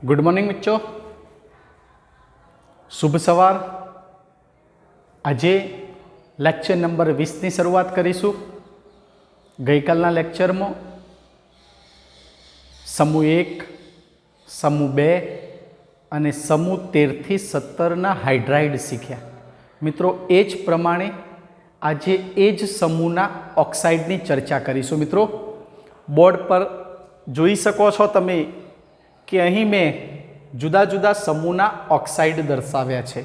Good morning मित्रों, शुभ सवार। આજે લેક્ચર નંબર 20ની શરૂઆત કરીશું। ગઈકાલના લેક્ચરમાં સમૂહ 1, સમૂહ 2 અને સમૂહ 13 થી 17ના હાઇડ્રાઇડ શીખ્યા। મિત્રો એ જ પ્રમાણે આજે એ જ સમૂહના ઓક્સાઇડની ચર્ચા કરીશું। મિત્રો બોર્ડ પર જોઈ શકો છો તમે કે અહીં મેં જુદા જુદા સમૂહના ઓક્સાઇડ દર્શાવ્યા છે।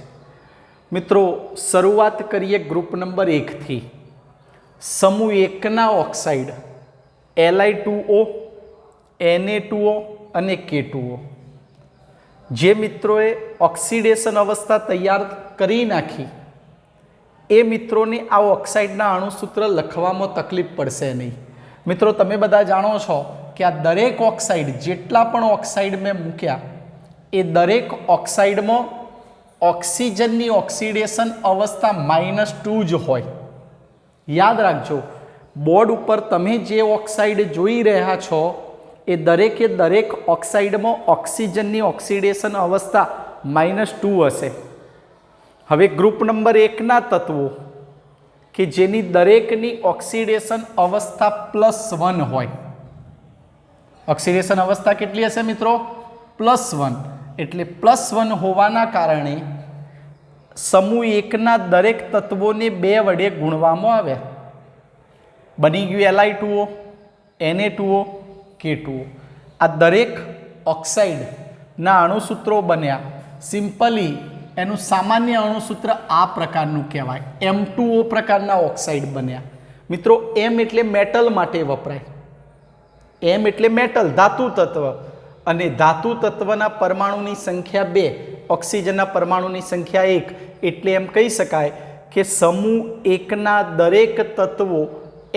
મિત્રો શરૂઆત કરીએ ગ્રુપ નંબર 1 થી। સમૂહ 1ના ઓક્સાઇડ Li2O, Na2O અને K2O જે મિત્રોએ ઓક્સિડેશન અવસ્થા તૈયાર કરી નાખી એ મિત્રોને આ ઓક્સાઇડના અણુસૂત્ર લખવામાં તકલીફ પડશે નહીં। મિત્રો તમે બધા જાણો છો કે આ દરેક ઓક્સાઇડ જેટલા પણ ઓક્સાઇડ મેં મૂક્યા એ દરેક ઓક્સાઇડમાં ઓક્સિજનની ઓક્સિડેશન અવસ્થા -2 જ હોય। યાદ રાખજો, બોર્ડ ઉપર તમે જે ઓક્સાઇડ જોઈ રહ્યા છો એ દરેકે દરેક ઓક્સાઇડમાં ઓક્સિજનની ઓક્સિડેશન અવસ્થા -2 હશે। હવે ગ્રુપ નંબર 1ના તત્વો કે જેની દરેકની ઓક્સિડેશન અવસ્થા +1 હોય। ઓક્સિડેશન અવસ્થા કેટલી હશે મિત્રો? +1। એટલે +1 હોવાના કારણે સમૂહ 1ના દરેક તત્વોને 2 વડે ગુણવામાં આવે। બની ગયું Li2O, Na2O, K2O। આ દરેક ઓક્સાઇડના અણુસૂત્રો બન્યા। સિમ્પલી એનું સામાન્ય અણુસૂત્ર આ પ્રકારનું કહેવાય, M2O પ્રકારના ઓક્સાઇડ બન્યા। મિત્રો M એટલે મેટલ માટે વપરાય। M એટલે મેટલ, ધાતુ તત્વ, અને ધાતુ તત્વના પરમાણુની સંખ્યા 2, ઓક્સિજનના પરમાણુની સંખ્યા 1, એટલે એમ કહી શકાય કે સમૂહ 1ના દરેક તત્વો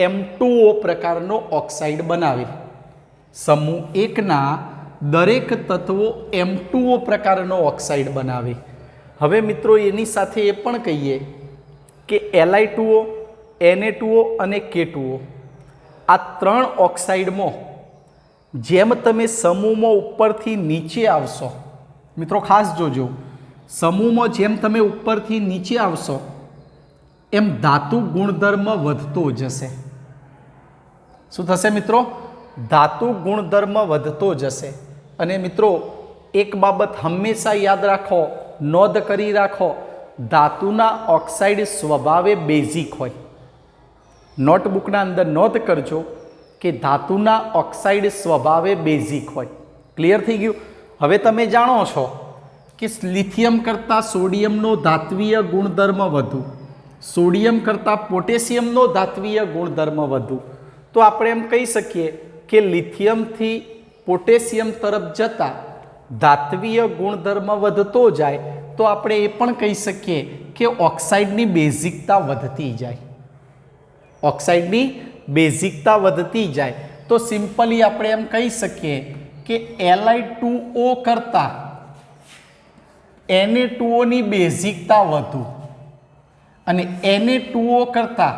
M2O પ્રકારનો ઓક્સાઇડ બનાવે। સમૂહ 1ના દરેક તત્વો M2O પ્રકારનો ઓક્સાઇડ બનાવે। હવે મિત્રો એની સાથે એ પણ કહીએ કે Li2O, Na2O અને K2O આ 3 ઓક્સાઇડમાં જેમ તમે સમૂહમાં ઉપરથી નીચે આવશો, મિત્રો ખાસ જોજો, સમૂહમાં જેમ તમે ઉપરથી નીચે આવશો એમ ધાતુ ગુણધર્મ વધતો જશે। શું થશે મિત્રો? ધાતુ ગુણધર્મ વધતો જશે। અને મિત્રો એક બાબત હંમેશા યાદ રાખો, નોંધ કરી રાખો, ધાતુના ઓક્સાઇડ સ્વભાવે બેઝિક હોય। નોટબુકના અંદર નોંધ કરજો કે ધાતુના ઓક્સાઇડ સ્વભાવે બેઝિક હોય। ક્લિયર થઈ ગયું? હવે તમે જાણો છો કે લિથિયમ કરતાં સોડિયમનો ધાત્વીય ગુણધર્મ વધુ, સોડિયમ કરતાં પોટેશિયમનો ધાત્વીય ગુણધર્મ વધુ, તો આપણે એમ કહી શકીએ કે લિથિયમથી પોટેશિયમ તરફ જતા ધાત્વીય ગુણધર્મ વધતો જાય તો આપણે એ પણ કહી શકીએ કે ઓક્સાઇડની બેઝિકતા વધતી જાય। ઓક્સાઇડની બેઝિકતા વધતી જાય તો સિમ્પલી આપણે એમ કહી શકીએ કે Li2O કરતાં Na2Oની બેઝિકતા વધુ અને Na2O કરતાં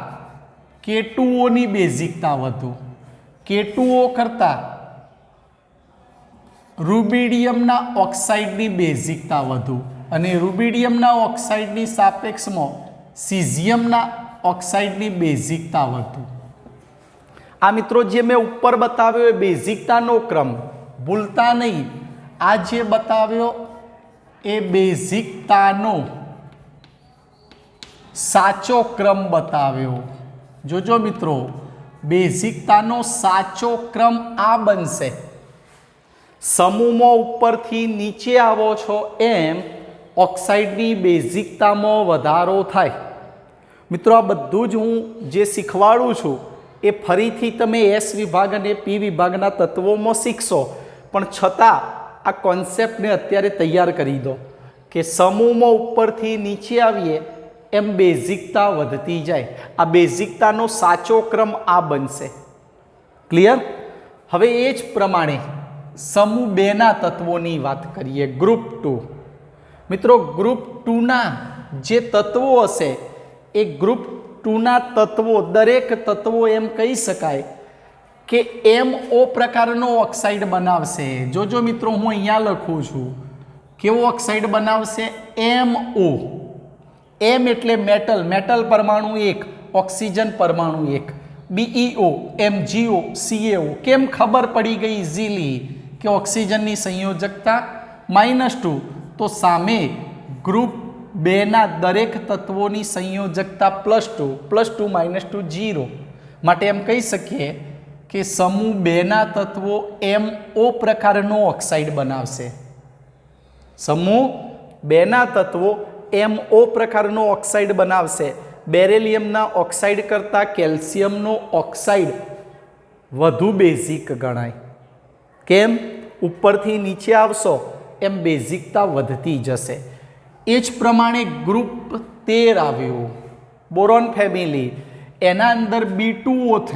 K2Oની બેઝિકતા વધુ, K2O કરતાં રૂબિડિયમના ઓક્સાઇડની બેઝિકતા વધુ અને રૂબિડિયમના ઓક્સાઇડની સાપેક્ષમાં સિઝિયમના ઓક્સાઇડની બેઝિકતા વધુ। આ મિત્રો જે મેં ઉપર બતાવ્યો એ બેઝિકતાનો ક્રમ ભૂલતા નહીં। આ જે બતાવ્યો એ બેઝિકતાનો સાચો ક્રમ બતાવ્યો। જોજો મિત્રો, બેઝિકતાનો સાચો ક્રમ આ બનશે। સમૂહમાં ઉપરથી નીચે આવો છો એમ ઓક્સાઇડની બેઝિકતામાં વધારો થાય। મિત્રો આ બધું જ હું જે શીખવાડું છું એ ફરીથી તમે S વિભાગ અને P વિભાગના તત્વોમાં શીખશો, પણ છતાં આ કોન્સેપ્ટને અત્યારે તૈયાર કરી દો કે સમૂહમાં ઉપરથી નીચે આવીએ એમ બેઝિકતા વધતી જાય। આ બેઝિકતાનો સાચો ક્રમ આ બનશે। ક્લિયર? હવે એ જ પ્રમાણે સમૂહ 2ના તત્વોની વાત કરીએ, ગ્રુપ 2। મિત્રો ગ્રુપ 2ના જે તત્વો હશે એ ગ્રુપ 2ના તત્વો, દરેક તત્વો એમ કહી શકાય કે MO પ્રકારનો ઓક્સાઇડ બનાવશે. જોજો મિત્રો, હું અહીંયા લખું છું. કેવો ઓક્સાઇડ બનાવશે? MO. M એટલે મેટલ, મેટલ પરમાણુ 1, ઓક્સિજન પરમાણુ 1. BeO, MgO, CaO. કેમ ખબર પડી ગઈ ઇઝીલી કે ઓક્સિજનની સંયોજકતા -2, તો સામે ગ્રુપ 2 ના દરેક તત્વોની સંયોજકતા +2, +2 -2 0. માટે એમ કહી શકીએ કે સમૂહ 2 ના તત્વો MO પ્રકારનો ઓક્સાઇડ બનાવશે. સમૂહ 2 ના તત્વો MO પ્રકારનો ઓક્સાઇડ બનાવશે. બેરેલિયમના ઓક્સાઇડ કરતાં કેલ્શિયમનો ઓક્સાઇડ વધુ બેઝિક ગણાય. કેમ? ઉપરથી નીચે આવશો એમ બેઝિકતા વધતી જશે. એ જ પ્રમાણે ગ્રુપ 13 આવ્યું, બોરોન ફેમિલી. એના અંદર B2O3,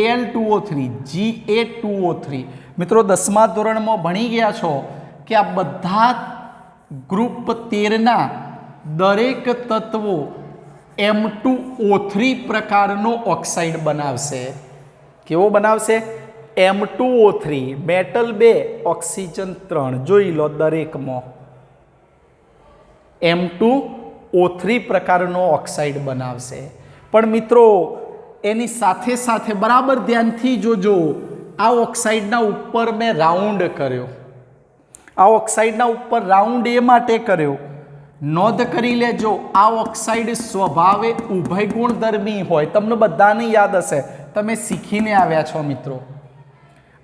Al2O3, Ga2O3. મિત્રો 10મા ધોરણમાં ભણી ગયા છો કે આ બધા ગ્રુપ 13ના દરેક તત્વો M2O3 પ્રકારનો ઓક્સાઇડ બનાવશે. કેવો બનાવશે? M2O3, metal 2, oxygen 3. જોઈ લો દરેકમાં M2O3 પ્રકારનો ઓક્સાઇડ બનાવશે. પણ મિત્રો એની સાથે સાથે બરાબર ધ્યાનથી જોજો, આ ઓક્સાઇડના ઉપર મેં રાઉન્ડ કર્યો. આ ઓક્સાઇડના ઉપર રાઉન્ડ એ માટે કર્યો, નોંધ કરી લેજો, આ ઓક્સાઇડ સ્વભાવે ઉભય ગુણધર્મી હોય. તમને બધાને યાદ હશે, તમે શીખીને આવ્યા છો મિત્રો.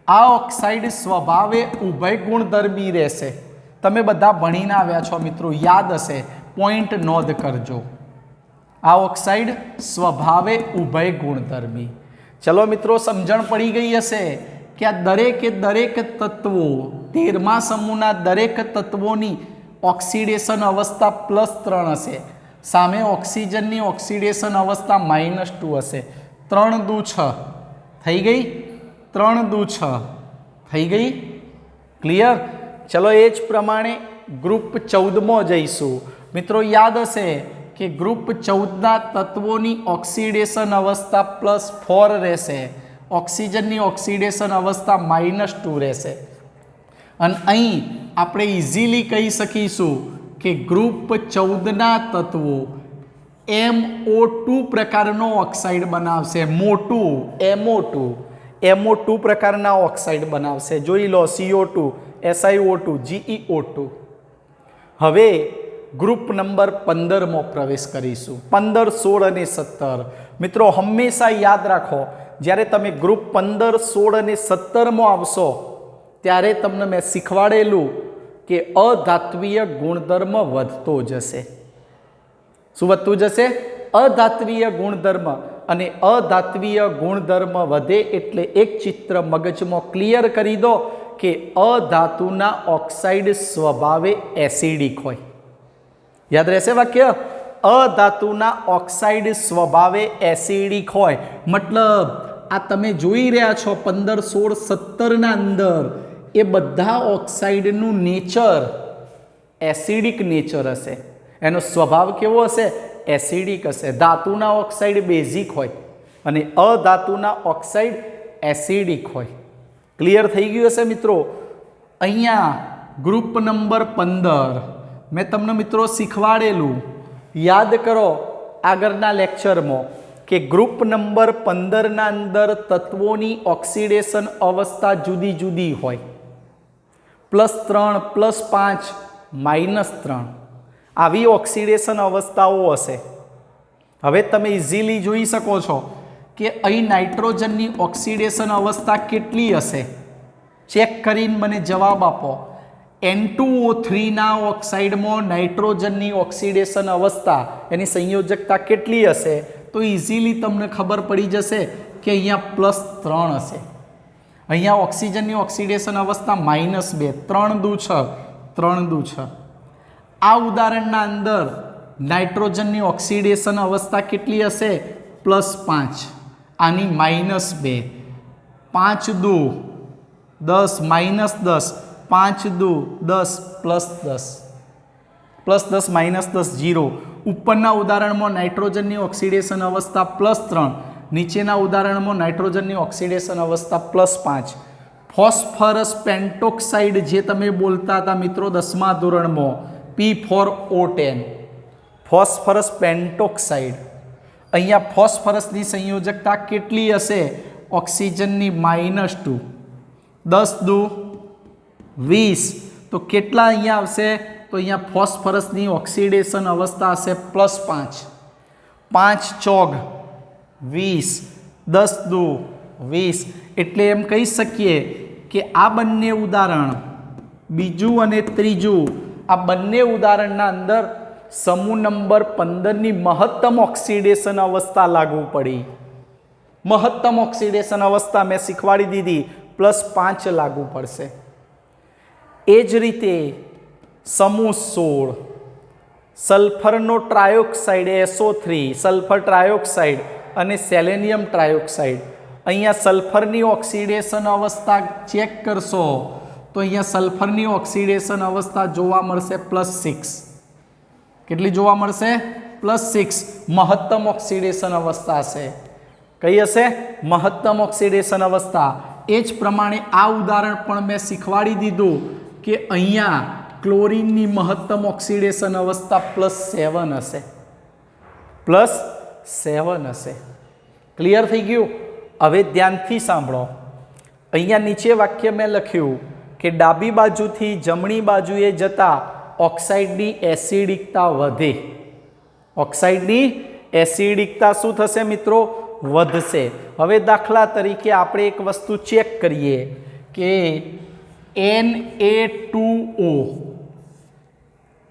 આ ઓક્સાઇડ સ્વભાવે ઉભય ગુણધર્મી રહેશે. તમે બધા ભણીને આવ્યા છો મિત્રો, યાદ હશે. પોઈન્ટ નોંધ કરજો. આ ઓક્સાઇડ સ્વભાવે ઉભય ગુણધર્મી. ચલો મિત્રો, સમજણ પડી ગઈ હશે કે આ દરેકે દરેક તત્વો 13મા સમૂહના દરેક તત્વોની ઓક્સિડેશન અવસ્થા +3 હશે. સામે ઓક્સિજનની ઓક્સિડેશન અવસ્થા -2 હશે. 3 દુ 6 થઈ ગઈ. 3 દુ 6 થઈ ગઈ. ક્લિયર? ચલો એ જ પ્રમાણે ગ્રુપ 14માં જઈશું. મિત્રો યાદ હશે કે ગ્રુપ 14ના તત્વોની ઓક્સિડેશન અવસ્થા +4 રહેશે. ઓક્સિજનની ઓક્સિડેશન અવસ્થા -2 રહેશે. અને અહીં આપણે ઇઝીલી કહી શકીશું કે ગ્રુપ 14ના તત્વો MO2 પ્રકારનો ઓક્સાઇડ બનાવશે. મોટું MO2 પ્રકારના ઓક્સાઇડ બનાવશે. જોઈ લો CO2, SiO2, GeO2. હવે ગ્રુપ નંબર 15માં પ્રવેશ કરીશું. 15, 16 અને 17. મિત્રો હંમેશા યાદ રાખો, જ્યારે તમે ગ્રુપ 15, 16 અને 17માં આવશો ત્યારે તમને મેં શીખવાડેલું કે અધાત્વીય ગુણધર્મ વધતો જશે. શું વધતું જશે? અધાત્વીય ગુણધર્મ. અને અધાત્વીય ગુણધર્મ વધે એટલે એક ચિત્ર મગજમાં ક્લિયર કરી દો કે અધાતુના ઓક્સાઇડ સ્વભાવે એસિડિક હોય. યાદ રહેશે વાક્ય? અધાતુના ઓક્સાઇડ સ્વભાવે એસિડિક હોય. મતલબ આ તમે જોઈ રહ્યા છો 15, 16, 17ના અંદર એ બધા ઓક્સાઇડનું નેચર એસિડિક નેચર હશે. એનો સ્વભાવ કેવો હશે? એસિડિક હશે. ધાતુના ઓક્સાઇડ બેઝિક હોય અને અધાતુના ઓક્સાઇડ એસિડિક હોય. ક્લિયર થઈ ગયું હશે મિત્રો? અહીંયા ગ્રુપ નંબર 15 મેં તમને મિત્રો શીખવાડેલું, યાદ કરો આગળના લેક્ચરમાં, કે ગ્રુપ નંબર 15ના અંદર તત્વોની ઓક્સિડેશન અવસ્થા જુદી જુદી હોય. +3, +5, -3 આવી ઓક્સિડેશન અવસ્થાઓ હશે. હવે તમે ઇઝીલી જોઈ શકો છો કે અહીં નાઇટ્રોજનની ઓક્સિડેશન અવસ્થા કેટલી હશે? ચેક કરીને મને જવાબ આપો. N2O3ના ઓક્સાઇડમાં નાઇટ્રોજનની ઓક્સિડેશન અવસ્થા એની સંયોજકતા કેટલી હશે? તો ઇઝીલી તમને ખબર પડી જશે કે અહીંયા +3 હશે. અહીંયા ઓક્સિજનની ઓક્સિડેશન અવસ્થા -2, 3 દુ 6, 3 દુ 6. આ ઉદાહરણના અંદર નાઇટ્રોજનની ઓક્સિડેશન અવસ્થા કેટલી હશે? +5. આની -2, 5 દુ 10, -10, 5 દુ 10, +10, +10, -10 0. ઉપરના ઉદાહરણમાં નાઇટ્રોજનની ઓક્સિડેશન અવસ્થા +3, નીચેના ઉદાહરણમાં નાઇટ્રોજનની ઓક્સિડેશન અવસ્થા +5, ફોસ્ફરસ પેન્ટોક્સાઇડ જે તમે બોલતા હતા મિત્રો 10મા ધોરણમાં P4O10, ફોસ્ફરસ પેન્ટોક્સાઇડ, અહીંયા ફોસ્ફરસની સંયોજકતા કેટલી હશે? ઓક્સિજનની -2, 10 દુ 20, તો કેટલા અહીંયા આવશે? તો અહીંયા ફોસ્ફરસની ઓક્સિડેશન અવસ્થા હશે +5, 5 ચોગ 20, 10 દુ 20, એટલે એમ કહી શકીએ કે આ બંને ઉદાહરણ બીજું અને ત્રીજું, આ બંને ઉદાહરણના અંદર સમૂહ નંબર 15ની મહત્તમ ઓક્સિડેશન અવસ્થા લાગુ પડી. મહત્તમ ઓક્સિડેશન અવસ્થા મેં શીખવાડી દીધી, +5 લાગુ પડશે. એ જ રીતે સમૂહ 16 સલ્ફરનો ટ્રાયોક્સાઇડ SO3, સલ્ફર ટ્રાયોક્સાઇડ અને સેલેનિયમ ટ્રાયોક્સાઇડ, અહીંયા સલ્ફરની ઓક્સિડેશન અવસ્થા ચેક કરશો તો અહીંયા સલ્ફરની ઓક્સિડેશન અવસ્થા જોવા મળશે +6. કેટલી જોવા મળશે? +6. મહત્તમ ઓક્સિડેશન અવસ્થા હશે. કઈ હશે? મહત્તમ ઓક્સિડેશન અવસ્થા. એ જ પ્રમાણે આ ઉદાહરણ પણ મેં શીખવાડી દીધું કે અહીંયા ક્લોરીનની મહત્તમ ઓક્સિડેશન અવસ્થા +7 હશે. +7 હશે. ક્લિયર થઈ ગયું? હવે ધ્યાનથી સાંભળો. અહીંયા નીચે વાક્ય મેં લખ્યું કે ડાબી બાજુથી જમણી બાજુએ જતા ઓક્સાઇડની એસિડિકતા વધે. ઓક્સાઇડની એસિડિકતા શું થશે મિત્રો? વધશે. હવે દાખલા તરીકે આપણે એક વસ્તુ ચેક કરીએ કે Na2O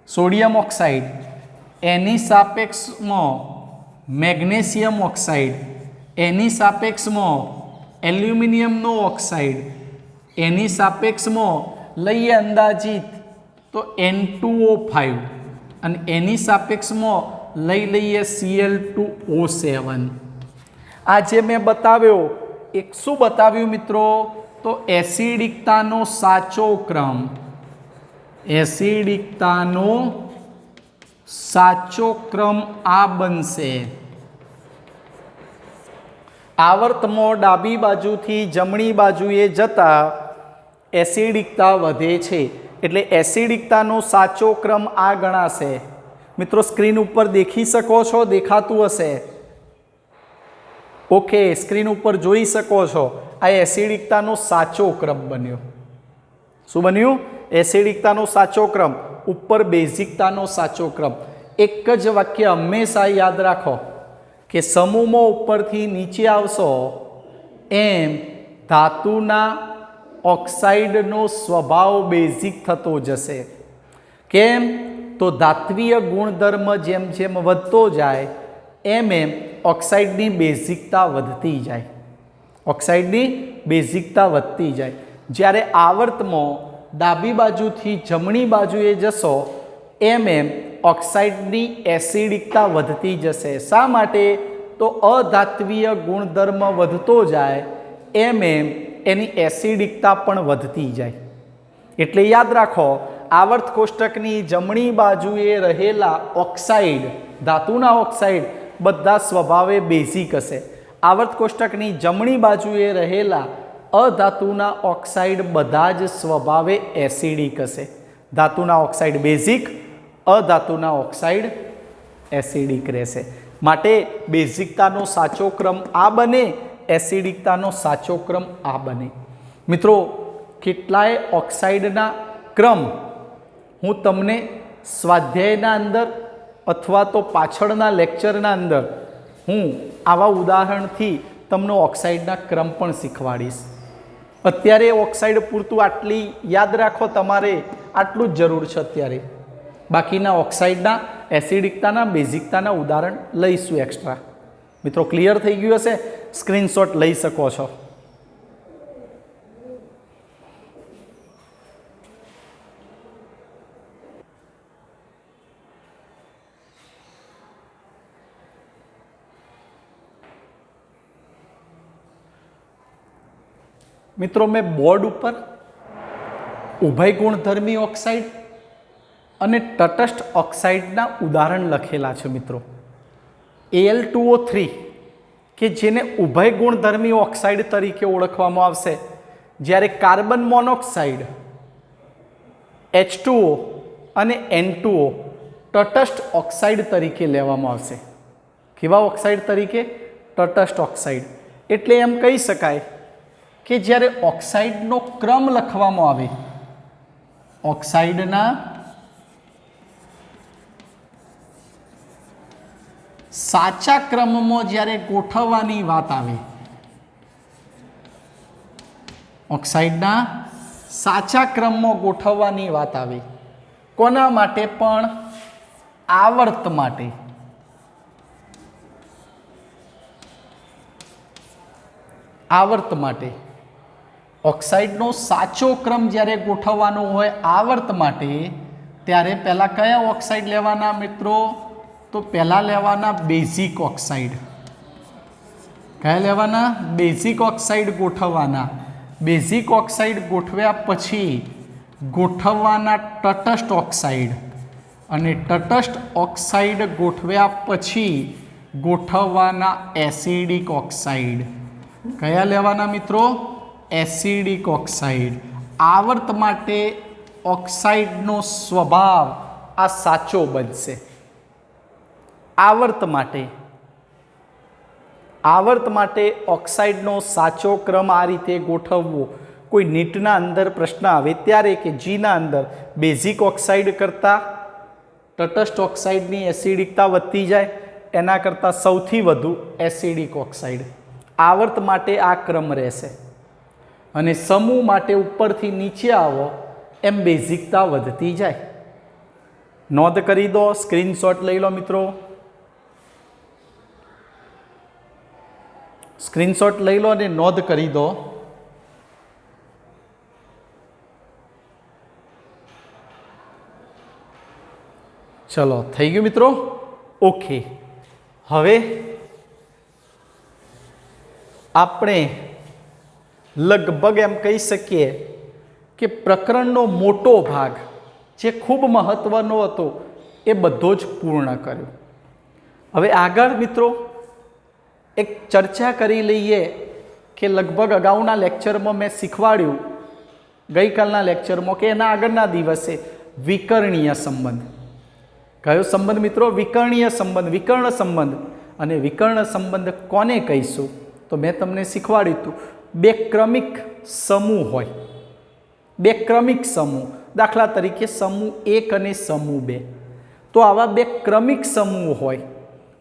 સોડિયમ ઓક્સાઇડ, એની સાપેક્ષમાં મેગ્નેશિયમ ઓક્સાઇડ, એની સાપેક્ષમાં એલ્યુમિનિયમનો ઓક્સાઇડ, એની સાપેક્ષમાં લઈએ અંદાજિત તો N2O5 અને એની સાપેક્ષમાં લઈ લઈએ Cl2O7. આ જે મેં બતાવ્યો એક શું બતાવ્યું મિત્રો? તો એસિડિકતાનો સાચો ક્રમ, એસિડિકતાનો સાચો ક્રમ આ બનશે. આવર્તમાં ડાબી બાજુથી જમણી બાજુએ જતા એસિડિકતા વધે છે, એટલે એસિડિકતાનો સાચો ક્રમ આ ગણાશે. મિત્રો સ્ક્રીન ઉપર દેખી શકો છો? દેખાતું હશે? ઓકે, સ્ક્રીન ઉપર જોઈ શકો છો. આ એસિડિકતાનો સાચો ક્રમ બન્યો. શું બન્યું? એસિડિકતાનો સાચો ક્રમ, ઉપર બેઝિકતાનો સાચો ક્રમ. એક જ વાક્ય હંમેશા યાદ રાખો કે સમૂહમાં ઉપરથી નીચે આવશો એમ ધાતુના ઓક્સાઇડનો સ્વભાવ બેઝિક થતો જશે. કેમ? તો ધાત્વીય ગુણધર્મ જેમ જેમ વધતો જાય એમ એમ ઓક્સાઇડની બેઝિકતા વધતી જાય. ઓક્સાઇડની બેઝિકતા વધતી જાય. જ્યારે આવર્તમાં ડાબી બાજુથી જમણી બાજુએ જશો એમ એમ ઓક્સાઇડની એસિડિકતા વધતી જશે. શા માટે? તો અધાત્વીય ગુણધર્મ વધતો જાય એમ એમ એની એસિડિકતા પણ વધતી જાય. એટલે યાદ રાખો, આવર્ત કોષ્ટકની જમણી બાજુએ રહેલા ઓક્સાઇડ, ધાતુના ઓક્સાઇડ બધા સ્વભાવે બેઝિક હશે. આવર્ત કોષ્ટકની જમણી બાજુએ રહેલા અધાતુના ઓક્સાઇડ બધા જ સ્વભાવે એસિડિક હશે. ધાતુના ઓક્સાઇડ બેઝિક, અધાતુના ઓક્સાઇડ એસિડિક રહેશે. માટે બેઝિકતાનો સાચો ક્રમ આ બને, એસિડિકતાનો સાચો ક્રમ આ બને. મિત્રો કેટલાય ઓક્સાઇડના ક્રમ હું તમને સ્વાધ્યાયના અંદર અથવા તો પાછળના લેક્ચરના અંદર હું આવા ઉદાહરણથી તમને ઓક્સાઇડના ક્રમ પણ શીખવાડીશ. અત્યારે ઓક્સાઇડ પૂરતું આટલી યાદ રાખો, તમારે આટલું જ જરૂર છે અત્યારે. બાકીના ઓક્સાઇડના એસિડિકતાના, બેઝિકતાના ઉદાહરણ લઈશું એક્સ્ટ્રા. મિત્રો ક્લિયર થઈ ગયું હશે? સ્ક્રીનશોટ લઈ શકો છો. મિત્રો મેં બોર્ડ ઉપર ઉભય ગુણધર્મી ઓક્સાઇડ અને તટસ્થ ઓક્સાઇડના ઉદાહરણ લખેલા છે. મિત્રો Al2O3 કે જેને ઉભય ગુણધર્મી ઓક્સાઇડ તરીકે ઓળખવામાં આવશે, જ્યારે કાર્બન મોનોક્સાઇડ H2O અને N2O તટસ્થ ઓક્સાઇડ તરીકે લેવામાં આવશે. કેવા ઓક્સાઇડ તરીકે? તટસ્થ ઓક્સાઇડ. એટલે એમ કહી શકાય કે જ્યારે ઓક્સાઇડનો ક્રમ લખવામાં આવે, ઓક્સાઇડના સાચા ક્રમમાં જ્યારે ગોઠવવાની વાત આવે, ઓક્સાઇડના સાચા ક્રમમાં ગોઠવવાની વાત આવે, કોના માટે? પણ આવર્ત માટે. આવર્ત માટે ઓક્સાઇડનો સાચો ક્રમ જ્યારે ગોઠવવાનો હોય આવર્ત માટે, ત્યારે પહેલાં કયા ઓક્સાઇડ લેવાના મિત્રો? તો પહેલાં લેવાના બેઝિક ઓક્સાઇડ. કયા લેવાના? બેઝિક ઓક્સાઇડ ગોઠવવાના. બેઝિક ઓક્સાઇડ ગોઠવ્યા પછી ગોઠવવાના તટસ્થ ઓક્સાઇડ, અને તટસ્થ ઓક્સાઇડ ગોઠવ્યા પછી ગોઠવવાના એસિડિક ઓક્સાઇડ. કયા લેવાના મિત્રો? Acidic oxide. આવર્ત માટે ઓક્સાઇડનો સ્વભાવ આ સાચો બનશે. આવર્ત માટે ઓક્સાઇડનો સાચો ક્રમ આ રીતે ગોઠવવો. કોઈ નીટના અંદર પ્રશ્ન આવે ત્યારે કે જીના અંદર બેઝિક ઓક્સાઇડ કરતાં તટસ્થ ઓક્સાઇડની એસિડિકતા વધતી જાય, એના કરતાં સૌથી વધુ એસિડિક ઓક્સાઇડ. આવર્ત માટે આ ક્રમ રહેશે. અને સમૂહ માટે ઉપરથી નીચે આવો એમ બેઝિકતા વધતી જાય. નોંધ કરી દો, સ્ક્રીનશોટ લઈ લો મિત્રો. સ્ક્રીનશોટ લઈ લો અને નોંધ કરી દો. ચલો, થઈ ગયું મિત્રો? ઓકે. હવે આપણે લગભગ એમ કહી શકીએ કે પ્રકરણનો મોટો ભાગ જે ખૂબ મહત્વનો હતો એ બધો જ પૂર્ણ કર્યો. હવે આગળ મિત્રો એક ચર્ચા કરી લઈએ કે લગભગ અગાઉના લેક્ચરમાં મેં શીખવાડ્યું, ગઈકાલના લેક્ચરમાં, કે એના આગળના દિવસે વિકર્ણીય સંબંધ. કયો સંબંધ મિત્રો? વિકર્ણીય સંબંધ, વિકર્ણ સંબંધ. અને વિકર્ણ સંબંધ કોને કહીશું? તો મેં તમને શીખવાડ્યું હતું, બે ક્રમિક સમૂહ હોય, બે ક્રમિક સમૂહ, દાખલા તરીકે સમૂહ 1 અને સમૂહ 2. તો આવા બે ક્રમિક સમૂહ હોય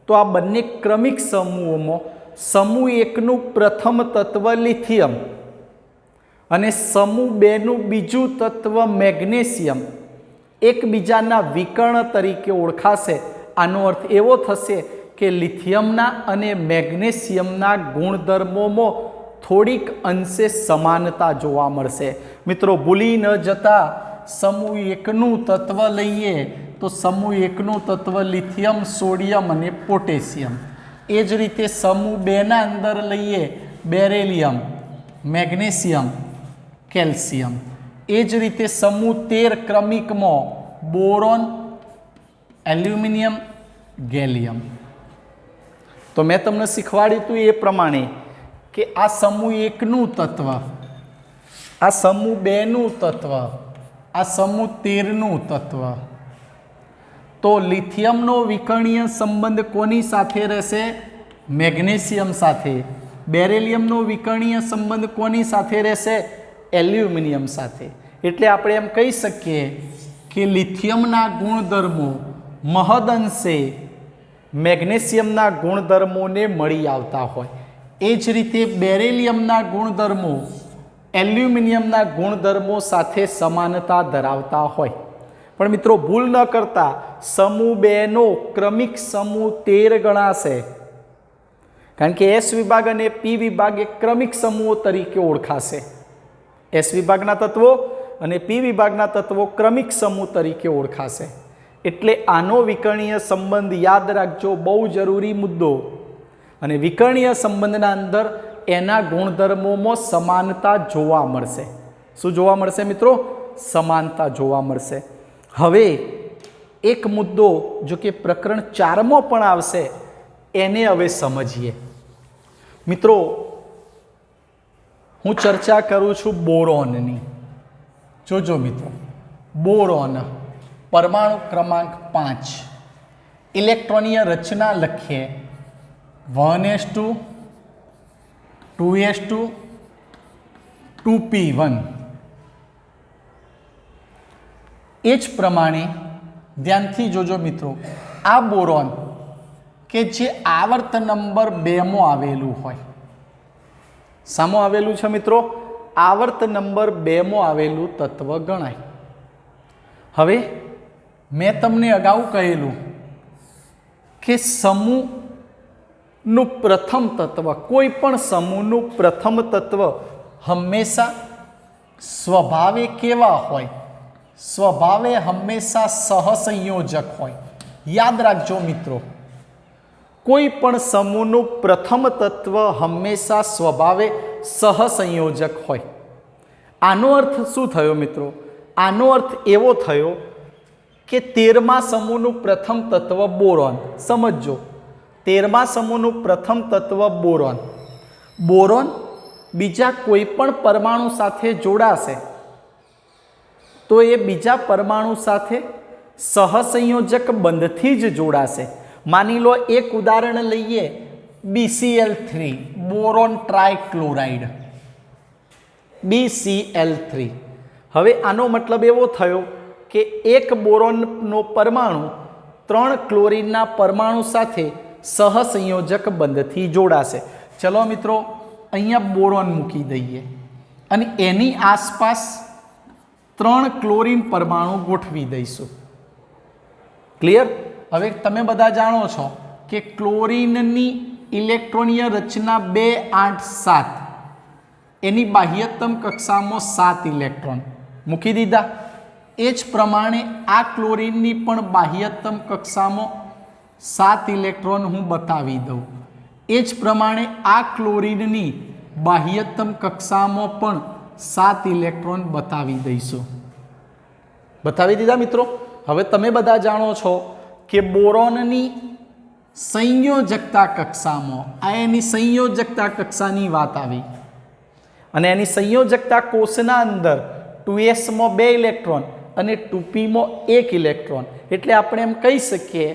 તો આ બંને ક્રમિક સમૂહોમાં સમૂહ 1નું પ્રથમ તત્વ લિથિયમ અને સમૂહ 2નું બીજું તત્વ મેગ્નેશિયમ એકબીજાના વિકર્ણ તરીકે ઓળખાશે. આનો અર્થ એવો થશે કે લિથિયમના અને મેગ્નેશિયમના ગુણધર્મોમાં થોડીક અંશે સમાનતા જોવા મળશે. મિત્રો ભૂલી ન જતા, સમૂહ 1નું તત્વ લઈએ તો સમૂહ 1નું તત્વ લિથિયમ, સોડિયમ અને પોટેશિયમ. એ જ રીતે સમૂહ 2ના અંદર લઈએ બેરેલિયમ, મેગ્નેશિયમ, કેલ્શિયમ. એ જ રીતે સમૂહ 13 ક્રમિકમાં બોરોન, એલ્યુમિનિયમ, ગેલિયમ. તો મેં તમને શીખવાડ્યું હતું એ પ્રમાણે કે આ સમૂહ 1નું તત્વ, આ સમૂહ 2નું તત્વ, આ સમૂહ 13નું તત્વ. તો લિથિયમનો વિકર્ણીય સંબંધ કોની સાથે રહેશે? મેગ્નેશિયમ સાથે. બેરેલિયમનો વિકર્ણીય સંબંધ કોની સાથે રહેશે? એલ્યુમિનિયમ સાથે. એટલે આપણે એમ કહી શકીએ કે લિથિયમના ગુણધર્મો મહદઅંશે મેગ્નેશિયમના ગુણધર્મોને મળી આવતા હોય. એ જ રીતે બેરેલિયમના ગુણધર્મો એલ્યુમિનિયમના ગુણધર્મો સાથે સમાનતા ધરાવતા હોય. પણ મિત્રો ભૂલ ન કરતા, સમૂહ 2નો ક્રમિક સમૂહ 13 ગણાશે, કારણ કે એસ વિભાગ અને પી વિભાગ એ ક્રમિક સમૂહો તરીકે ઓળખાશે. એસ વિભાગના તત્વો અને પી વિભાગના તત્વો ક્રમિક સમૂહ તરીકે ઓળખાશે. એટલે આનો વિકર્ણીય સંબંધ યાદ રાખજો, બહુ જરૂરી મુદ્દો. અને વિકર્ણીય સંબંધના અંદર એના ગુણધર્મોમાં સમાનતા જોવા મળશે. શું જોવા મળશે મિત્રો? સમાનતા જોવા મળશે. હવે એક મુદ્દો જો કે પ્રકરણ 4માં પણ આવશે, એને હવે સમજીએ. મિત્રો હું ચર્ચા કરું છું બોરોનની. જોજો મિત્રો, બોરોન પરમાણુ ક્રમાંક 5, ઇલેક્ટ્રોનીય રચના લખીએ 1s2 2s2 2p1. એ જ પ્રમાણે ધ્યાનથી જોજો મિત્રો, આ બોરોન કે જે આવર્ત નંબર 2 માં આવેલું હોય, શામાં આવેલું છે મિત્રો? આવર્ત નંબર 2 માં આવેલું તત્વ ગણાય. હવે મેં તમને અગાઉ કહેલું કે સમૂહનું પ્રથમ તત્વ, કોઈ પણ સમૂહનું પ્રથમ તત્વ હંમેશા સ્વભાવે કેવા હોય? સ્વભાવે હંમેશા સહસંયોજક હોય. યાદ રાખજો મિત્રો, કોઈ પણ સમૂહનું પ્રથમ તત્વ હંમેશા સ્વભાવે સહસંયોજક હોય. આનો અર્થ શું થયો મિત્રો? આનો અર્થ એવો થયો કે 13મા સમૂહનું પ્રથમ તત્વ બોરોન. સમજો, 13મા સમૂહનું પ્રથમ તત્વ બોરોન. બોરોન બીજા કોઈ પણ પરમાણુ સાથે જોડાશે તો એ બીજા પરમાણુ સાથે સહસંયોજક બંધથી જ જોડાશે. માની લો એક ઉદાહરણ લઈએ, BCl3, બોરોન ટ્રાયક્લોરાઇડ, BCl3. હવે આનો મતલબ એવો થયો કે એક બોરોનનો પરમાણુ 3 ક્લોરીનના પરમાણુ સાથે સહસંયોજક બંધથી જોડાશે. ચલો મિત્રો, અહીંયા બોરોન મૂકી દઈએ અને એની આસપાસ 3 ક્લોરીન પરમાણુ ગોઠવી દઈશું. ક્લિયર? હવે તમે બધા જાણો છો કે ક્લોરીનની ઇલેક્ટ્રોનીય રચના 2 8 7, એની બાહ્યતમ કક્ષામાં 7 ઇલેક્ટ્રોન મૂકી દીધા. એ જ પ્રમાણે આ ક્લોરીનની પણ બાહ્યતમ કક્ષામાં 7 ઇલેક્ટ્રોન હું બતાવી દઉં. એ જ પ્રમાણે આ ક્લોરીનની બાહ્યતમ કક્ષામાં પણ 7 ઇલેક્ટ્રોન બતાવી દઈશું. બતાવી દીધા મિત્રો. હવે તમે બધા જાણો છો કે બોરોનની સંયોજકતા કક્ષામાં, આ એની સંયોજકતા કક્ષાની વાત આવી, અને એની સંયોજકતા કોષના અંદર 2s માં 2 ઇલેક્ટ્રોન અને 2p માં 1 ઇલેક્ટ્રોન. એટલે આપણે એમ કહી શકીએ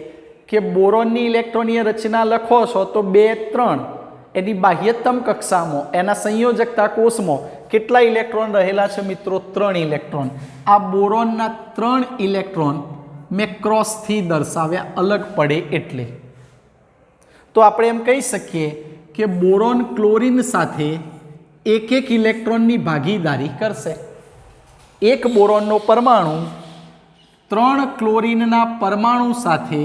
કે બોરોનની ઇલેક્ટ્રોનીય રચના લખો છો તો 2 3, એની બાહ્યતમ કક્ષામાં, એના સંયોજકતા કોષમાં કેટલા ઇલેક્ટ્રોન રહેલા છે મિત્રો? 3 ઇલેક્ટ્રોન. આ બોરોનના 3 ઇલેક્ટ્રોન મેં ક્રોસથી દર્શાવ્યા, અલગ પડે એટલે. તો આપણે એમ કહી શકીએ કે બોરોન ક્લોરીન સાથે 1 ઇલેક્ટ્રોનની ભાગીદારી કરશે. એક બોરોનનો પરમાણુ 3 ક્લોરીનના પરમાણુ સાથે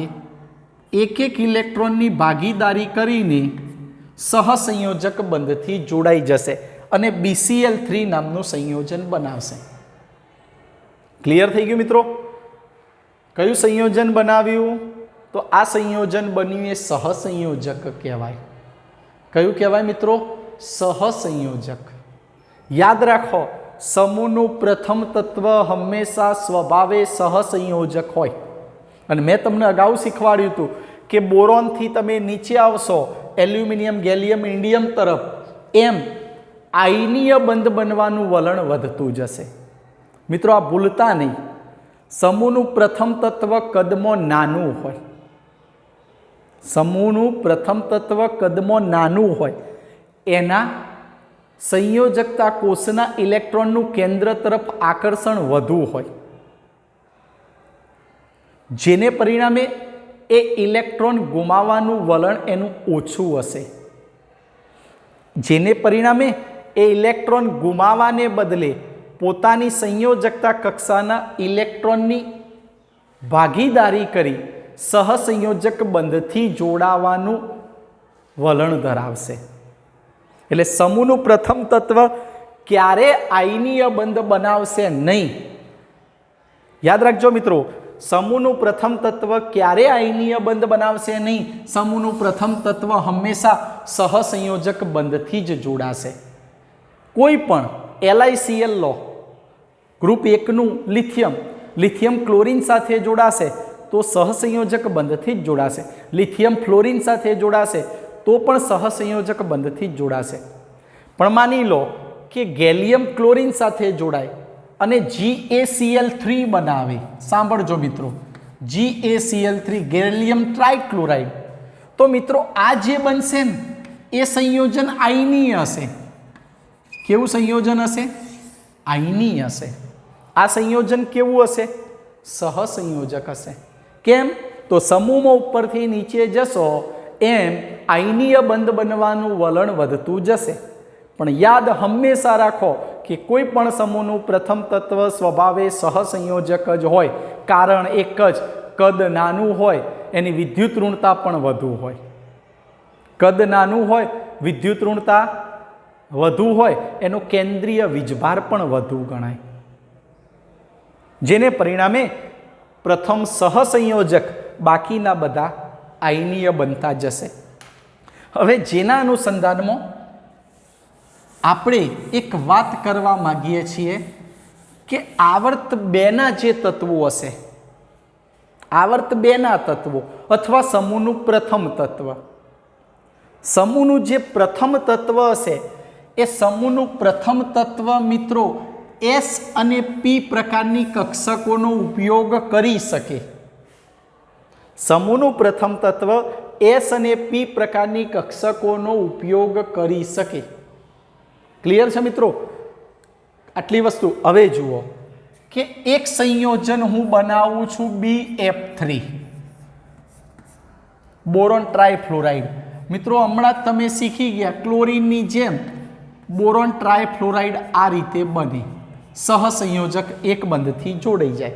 1 ઇલેક્ટ્રોનની ભાગીદારી કરીને સહસંયોજક બંધથી જોડાઈ જશે અને BCl3 નામનું સંયોજન બનાવશે. ક્લિયર થઈ ગયું મિત્રો? કયું સંયોજન બનાવ્યું? તો આ સંયોજન બન્યું એ સહસંયોજક કહેવાય. કયું કહેવાય મિત્રો? સહસંયોજક. યાદ રાખો, સમૂહનું પ્રથમ તત્વ હંમેશા સ્વભાવે સહસંયોજક હોય. અને મેં તમને અગાઉ શીખવાડ્યું હતું કે બોરોનથી તમે નીચે આવશો એલ્યુમિનિયમ, ગેલિયમ, ઇન્ડિયમ તરફ, એમ આયનીય બંધ બનવાનું વલણ વધતું જશે. મિત્રો આ ભૂલતા નહીં. સમૂહનું પ્રથમ તત્વ કદમાં નાનું હોય, સમૂહનું પ્રથમ તત્વ કદમાં નાનું હોય, એના સંયોજકતા કોષના ઇલેક્ટ્રોનનું કેન્દ્ર તરફ આકર્ષણ વધુ હોય, જેને પરિણામે એ ઇલેક્ટ્રોન ગુમાવવાનું વલણ એનું ઓછું હશે. જેને પરિણામે એ ઇલેક્ટ્રોન ગુમાવવાને બદલે પોતાની સંયોજકતા કક્ષાના ઇલેક્ટ્રોનની ભાગીદારી કરી સહસંયોજક બંધથી જોડાવાનું વલણ ધરાવશે. એટલે સમૂહનું પ્રથમ તત્વ ક્યારે આયનીય બંધ બનાવશે નહીં. યાદ રાખજો મિત્રો, સમૂહનું પ્રથમ તત્વ ક્યારે આયનીય બંધ બનાવશે નહીં. સમૂહનું પ્રથમ તત્વ હંમેશા સહસંયોજક બંધથી જ જોડાશે. કોઈ પણ LiCl લો, ગ્રુપ 1નું લિથિયમ, લિથિયમ ક્લોરીન સાથે જોડાશે તો સહસંયોજક બંધથી જ જોડાશે. લિથિયમ ફ્લોરીન સાથે જોડાશે तो पण सहसंयोजक बंधथी ज जोड़ाशे। पण मानी लो कि गैलियम क्लोरीन साथे जोड़ाय अने GaCl3 बनावे। सांभळजो मित्रों, GaCl3 गैलियम ट्राइक्लोराइड। तो मित्रों आ जे बनशे ने ए संयोजन आयनीय हशे। केवुं संयोजन हशे? आयनीय हशे। आ संयोजन केवुं हशे? सहसंयोजक हशे। केम? तो समूह में उपरथी नीचे जशो एम आयनीय बंध बनवानुं वलण वधतुं जशे। पण याद हमेशा राखो कि कोईपण समूहनुं प्रथम तत्व स्वभावे सहसंयोजक ज होय। कारण एक ज कद नानुं होय एनी विद्युत ऋणता पण वधु होय। कद नानुं होय, विद्युत ऋणता वधु होय, एनो केंद्रीय वीजभार पण वधु गणाय, जेने परिणामे प्रथम सहसंयोजक बाकीना बधा आयनीय बनता जशे। हवे जेना अनुसंधानमां आपणे एक वात करवा मागीए छीए कि आवर्त 2 ना जे तत्वो हशे, आवर्त 2 ना तत्वो अथवा समूहनुं प्रथम तत्व, समूहनुं जे प्रथम तत्व हशे ए समूहनुं प्रथम तत्व मित्रों S અને P प्रकारनी कक्षकोनो उपयोग करी सके। समूहनुं प्रथम तत्व S અને P प्रकारनी कक्षकोनो उपयोग करी सके। क्लियर छे मित्रों? आटली वस्तु। हवे जुओ कि एक संयोजन हूँ बनावुं छुं BF3 बोरोन ट्राइफ्लोराइड। मित्रों हमणां तमे शीखी गया क्लोरीननी जेम बोरोन ट्राइफ्लोराइड आ रीते बने, सहसंयोजक एक बंधथी जोड़ाई जाए।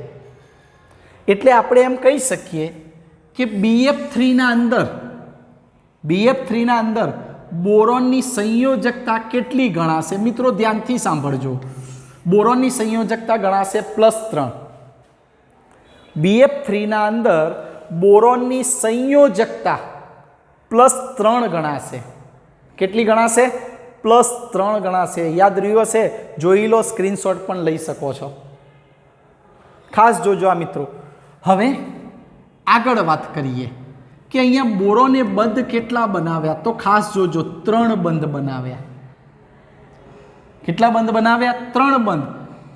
एटले आपणे एम कही सकीए कि BF3 ना अंदर बोरोननी संयोजकता केटली गणाशे? मित्रों ध्यानथी सांभळजो, बोरोननी संयोजकता गणाशे +3। BF3 ना अंदर बोरोननी संयोजकता +3 गणाशे। केटली गणाशे? +3 गणाशे। याद रह्युं हशे? जोई लो, स्क्रीनशॉट पण लई शको छो। खास जोजो आ मित्रों। हवे आगळ वात करीए कि अहींया बोरोने बंध केटला बनाव्या, तो खास जोजो 3 बंध बनाव्या। केटला बंध बनाव्या? 3 बंध।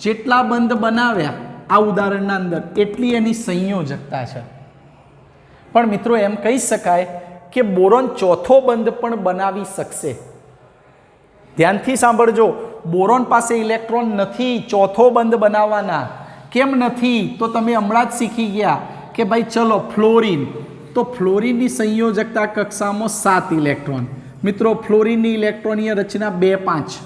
जेटला बंध बनाव्या आ उदाहरणना अंदर एटली एनी संयोजकता छे। पण मित्रों एम कही शकाय कि बोरोन चौथो बंध पण बनावी शकशे। ध्यानथी सांभळजो, बोरोन पासे इलेक्ट्रॉन नथी चौथो बंध बनाववाना। केम नथी? तो तमे हमणां ज शीखी गया कि भाई चलो फ्लोरीन, तो फ्लोरीननी संयोजकता कक्षामां 7 इलेक्ट्रॉन। मित्रों फ्लोरीननी इलेक्ट्रॉनीय रचना 2-5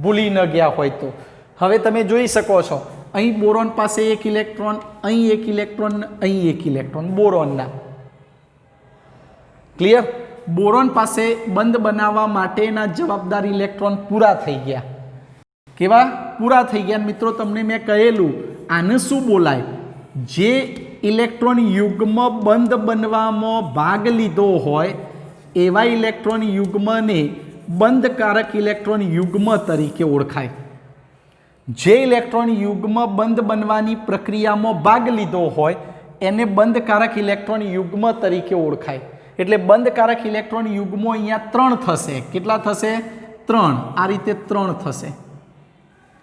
भूली न गया होय तो। हवे तमे जोई शको छो अहीं बोरोन पासे 1 इलेक्ट्रॉन, अहीं 1 इलेक्ट्रॉन, अहीं 1 इलेक्ट्रॉन बोरोनना। क्लियर? बोरोन पासे बंध बनावा माटेना जवाबदार इलेक्ट्रॉन पूरा थई गया। केवा? पूरा थई गया। मित्रों तमने मैं कहेलुं आने शुं बोलाय? जे इलेक्ट्रॉन युग्म बंध बनवामां भाग लीधो होय एवा इलेक्ट्रॉन युग्मने बंधकारक इलेक्ट्रॉन युग्म तरीके ओळखाय। जे इलेक्ट्रॉन युग्म बंध बनवानी प्रक्रियामां भाग लीधो होय एने बंधकारक इलेक्ट्रॉन युग्म तरीके ओळखाय। एटले बंधकारक इलेक्ट्रॉन युग्मो अहींया 3 थशे। केटला थशे? 3। आ रीते 3 थशे।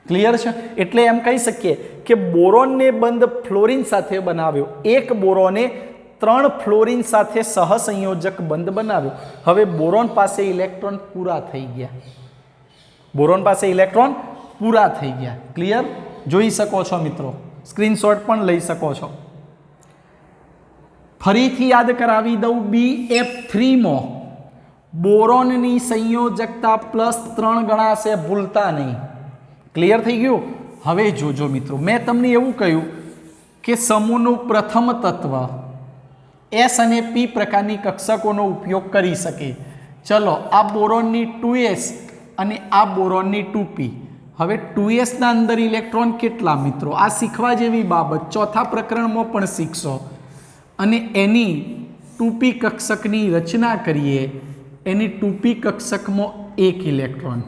क्लियर छे? एटले एम कही सकीए कि बोरोनने बंध फ्लोरीन साथे बनाव्यो। एक बोरोने 3 फ्लोरीन साथे सहसंयोजक बंध बनाव्यो। हवे बोरोन पासे इलेक्ट्रॉन पूरा थई गया। बोरोन पासे इलेक्ट्रॉन पूरा थई गया। क्लियर? जोई शको छो मित्रों, स्क्रीनशॉट पण लई शको छो। फरीथी याद करावी दऊं, BF3 में बोरोननी संयोजकता +3 गणाशे, भूलता नहीं। क्लियर थई गयुं? हवे जोजो मित्रों, मैं तमने एवुं कह्युं कि समूहनुं प्रथम तत्व S અને P प्रकारनी कक्षकोनो उपयोग करी सके। चलो आ बोरोननी 2S અને आ बोरोननी 2P। हवे 2S ना अंदर इलेक्ट्रॉन केटला मित्रों? आ शीखवा जेवी बाबत चौथा प्रकरणमां पण शीखशो। અને એની 2p કક્ષકની રચના કરીએ, એની 2p કક્ષકમાં 1 ઇલેક્ટ્રોન,